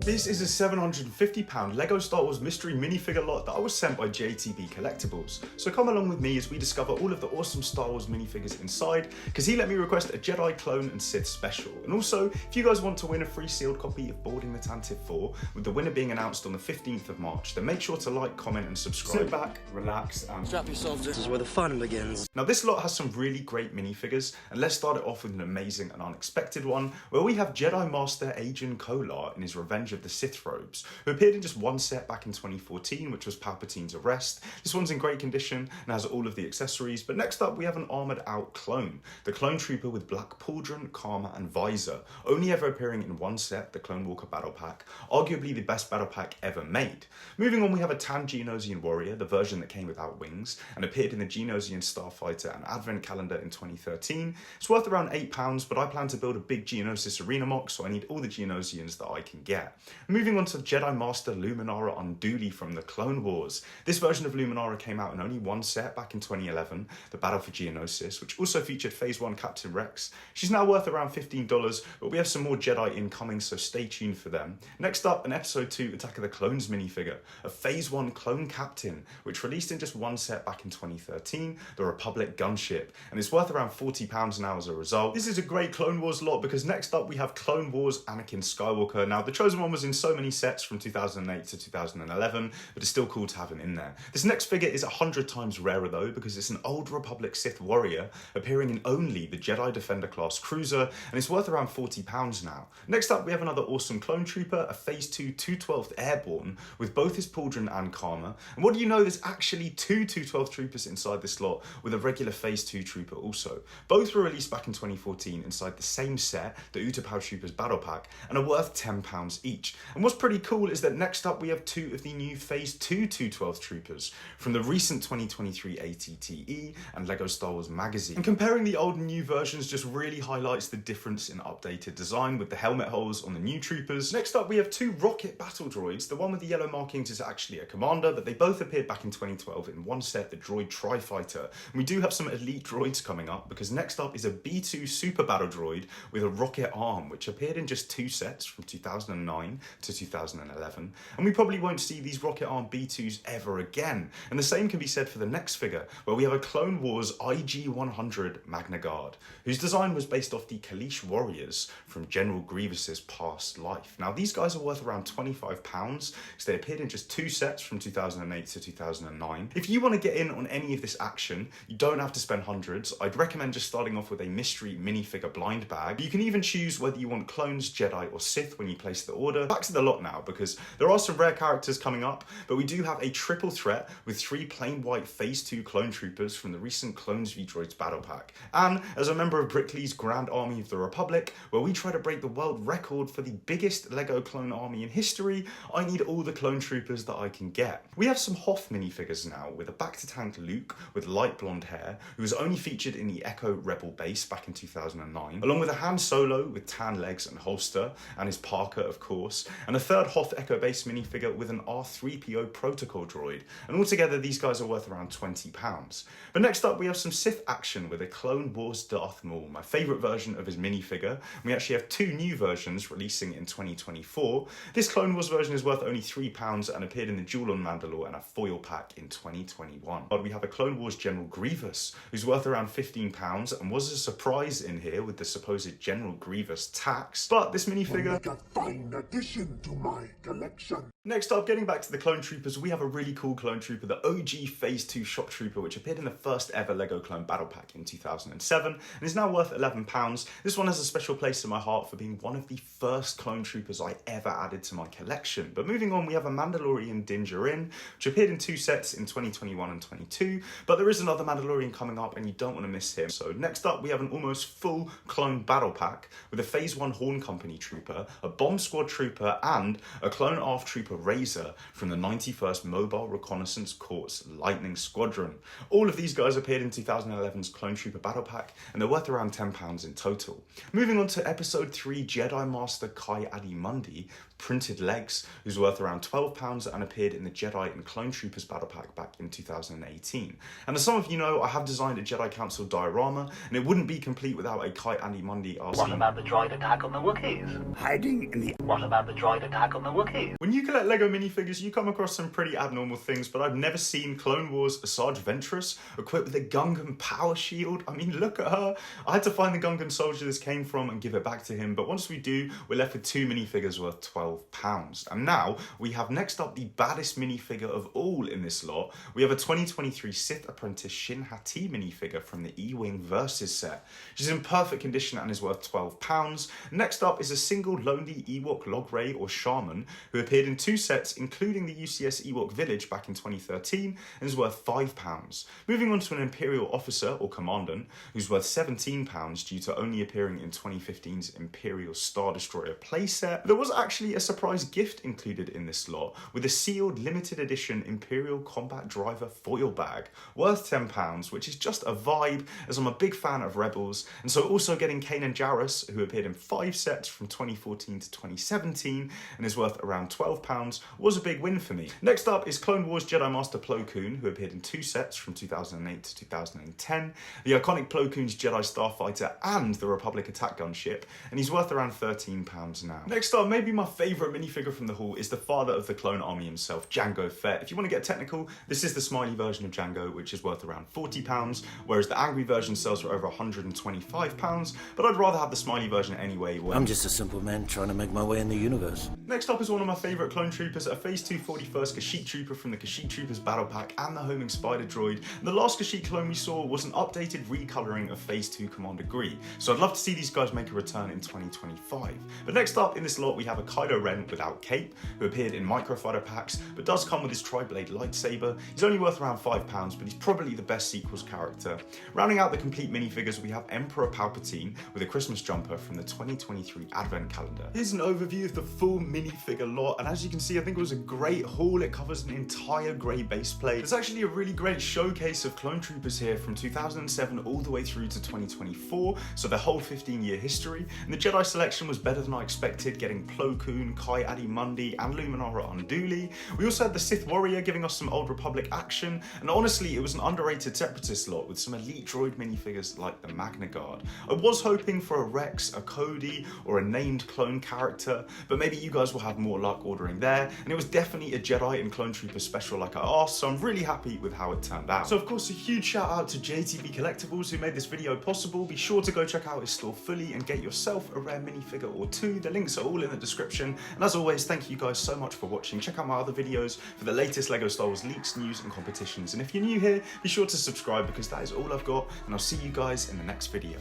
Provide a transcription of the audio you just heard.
This is a £750 LEGO Star Wars mystery minifigure lot that I was sent by JTB Collectibles. So come along with me as we discover all of the awesome Star Wars minifigures inside, because he let me request a Jedi, Clone and Sith special. And also, if you guys want to win a free sealed copy of Boarding the Tantive 4, with the winner being announced on the 15th of March, then make sure to like, comment and subscribe. Sit back, relax and strap yourselves in. This is where the fun begins. Now this lot has some really great minifigures, and let's start it off with an amazing and unexpected one, where we have Jedi Master Ajan Kolar in his Revenge of the Sith robes, who appeared in just one set back in 2014, which was Palpatine's arrest. This one's in great condition and has all of the accessories. But next up we have an armoured out clone, the Clone Trooper with black pauldron, armour and visor, only ever appearing in one set, the Clone Walker Battle Pack, arguably the best battle pack ever made. Moving on, we have a tan Geonosian warrior, the version that came without wings, and appeared in the Geonosian Starfighter and Advent Calendar in 2013. It's worth around £8, but I plan to build a big Geonosis arena mock, so I need all the Geonosians that I can get. Moving on to Jedi Master Luminara Unduli from the Clone Wars. This version of Luminara came out in only one set back in 2011, the Battle for Geonosis, which also featured Phase 1 Captain Rex. She's now worth around $15, but we have some more Jedi incoming, so stay tuned for them. Next up, an Episode 2 Attack of the Clones minifigure, a Phase 1 Clone Captain, which released in just one set back in 2013, the Republic Gunship, and it's worth around £40 now as a result. This is a great Clone Wars lot, because next up we have Clone Wars Anakin Skywalker. Now, the Chosen One was in so many sets from 2008 to 2011, but it's still cool to have him in there. This next figure is 100 times rarer though, because it's an Old Republic Sith warrior appearing in only the Jedi Defender class cruiser, and it's worth around £40 now. Next up we have another awesome clone trooper, a Phase 2 212th Airborne with both his pauldron and karma. And what do you know, there's actually two 212th troopers inside this lot, with a regular Phase 2 trooper also. Both were released back in 2014 inside the same set, the Utapau Troopers Battle Pack, and are worth £10 each. And what's pretty cool is that next up we have two of the new Phase 2 212th troopers from the recent 2023 ATTE and LEGO Star Wars magazine. And comparing the old and new versions just really highlights the difference in updated design with the helmet holes on the new troopers. Next up we have two rocket battle droids. The one with the yellow markings is actually a commander, but they both appeared back in 2012 in one set, the Droid Tri-Fighter. And we do have some elite droids coming up, because next up is a B2 Super Battle Droid with a rocket arm, which appeared in just two sets from 2009 to 2011, and we probably won't see these rocket arm B2s ever again. And the same can be said for the next figure, where we have a Clone Wars IG-100 Magna Guard, whose design was based off the Kaleesh warriors from General Grievous's past life. Now these guys are worth around £25, because they appeared in just two sets from 2008 to 2009. If you want to get in on any of this action, you don't have to spend hundreds. I'd recommend just starting off with a mystery minifigure blind bag. You can even choose whether you want clones, Jedi or Sith when you place the order. Back to the lot now, because there are some rare characters coming up, but we do have a triple threat with three plain white Phase 2 clone troopers from the recent Clones v Droids battle pack. And as a member of Brickley's Grand Army of the Republic, where we try to break the world record for the biggest LEGO clone army in history, I need all the clone troopers that I can get. We have some Hoth minifigures now, with a back-to-tank Luke with light blonde hair, who was only featured in the Echo Rebel base back in 2009, along with a Han Solo with tan legs and holster, and his Parker of course, and a third Hoth Echo base minifigure with an R3PO protocol droid, and altogether these guys are worth around £20. But next up we have some Sith action with a Clone Wars Darth Maul, my favourite version of his minifigure. We actually have two new versions releasing in 2024. This Clone Wars version is worth only £3 and appeared in the Jewel on Mandalore and a foil pack in 2021. But we have a Clone Wars General Grievous, who's worth around £15 and was a surprise in here with the supposed General Grievous tax. But this minifigure, make a fine addition to my collection. Next up, getting back to the clone troopers, we have a really cool clone trooper, the OG Phase 2 Shock Trooper, which appeared in the first ever LEGO Clone Battle Pack in 2007 and is now worth £11. This one has a special place in my heart for being one of the first clone troopers I ever added to my collection. But moving on, we have a Mandalorian Din Djarin, which appeared in two sets in 2021 and 22, but there is another Mandalorian coming up and you don't want to miss him. So next up, we have an almost full clone battle pack with a Phase 1 Horn Company trooper, a Bomb Squad trooper, and a Clone ARF trooper Razor from the 91st Mobile Reconnaissance Corps Lightning Squadron. All of these guys appeared in 2011's Clone Trooper Battle Pack, and they're worth around £10 in total. Moving on to Episode 3 Jedi Master Ki-Adi-Mundi, printed legs, who's worth around £12 and appeared in the Jedi and Clone Troopers Battle Pack back in 2018. And as some of you know, I have designed a Jedi Council diorama, and it wouldn't be complete without a Ki-Adi-Mundi asking, what about the droid attack on the Wookiees? Hiding in the... What about about the droid attack on the Wookiees. When you collect LEGO minifigures, you come across some pretty abnormal things, but I've never seen Clone Wars Asajj Ventress equipped with a Gungan power shield. I mean, look at her. I had to find the Gungan soldier this came from and give it back to him, but once we do, we're left with 2 minifigures worth £12. And now, we have next up the baddest minifigure of all in this lot. We have a 2023 Sith Apprentice Shin Hottie minifigure from the E-Wing Versus set. She's in perfect condition and is worth £12. Next up is a single lonely Ewok Logray or Shaman who appeared in 2 sets, including the UCS Ewok Village back in 2013, and is worth £5. Moving on to an Imperial Officer or Commandant who's worth £17 due to only appearing in 2015's Imperial Star Destroyer playset. There was actually a surprise gift included in this lot with a sealed limited edition Imperial Combat Driver foil bag worth £10, which is just a vibe as I'm a big fan of Rebels, and so also getting Kanan Jarrus, who appeared in 5 sets from 2014 to 2017 and is worth around £12, was a big win for me. Next up is Clone Wars Jedi Master Plo Koon, who appeared in 2 sets from 2008 to 2010, the iconic Plo Koon's Jedi Starfighter and the Republic attack gunship, and he's worth around £13 now. Next up, maybe my favourite minifigure from the haul is the father of the clone army himself, Jango Fett. If you want to get technical, this is the smiley version of Jango, which is worth around £40, whereas the angry version sells for over £125, but I'd rather have the smiley version anyway. I'm just a simple man trying to make my way in the universe. Next up is one of my favourite clone troopers, a Phase 2 41st Kashyyyk Trooper from the Kashyyyk Troopers Battle Pack and the Homing Spider Droid. And the last Kashyyyk clone we saw was an updated recolouring of Phase 2 Commander Gree, so I'd love to see these guys make a return in 2025. But next up in this lot we have a Kylo Ren without cape, who appeared in Microfighter packs, but does come with his tri-blade lightsaber. He's only worth around £5, but he's probably the best sequels character. Rounding out the complete minifigures, we have Emperor Palpatine with a Christmas jumper from the 2023 Advent calendar. Here's an overview of the full minifigure lot, and as you can see, I think it was a great haul. It covers an entire grey base plate. There's actually a really great showcase of clone troopers here from 2007 all the way through to 2024, so the whole 15-year history, and the Jedi selection was better than I expected, getting Plo Koon, Ki-Adi-Mundi, and Luminara Unduli. We also had the Sith Warrior giving us some Old Republic action, and honestly, it was an underrated Separatist lot with some elite droid minifigures like the Magna Guard. I was hoping for a Rex, a Cody, or a named clone character, but maybe you guys will have more luck ordering there, and it was definitely a Jedi and Clone Trooper special like I asked, so I'm really happy with how it turned out. So of course, a huge shout out to JTB Collectibles who made this video possible. Be sure to go check out his store fully and get yourself a rare minifigure or 2. The links are all in the description, and as always, thank you guys so much for watching. Check out my other videos for the latest LEGO Star Wars leaks, news, and competitions, and if you're new here, be sure to subscribe because that is all I've got, and I'll see you guys in the next video.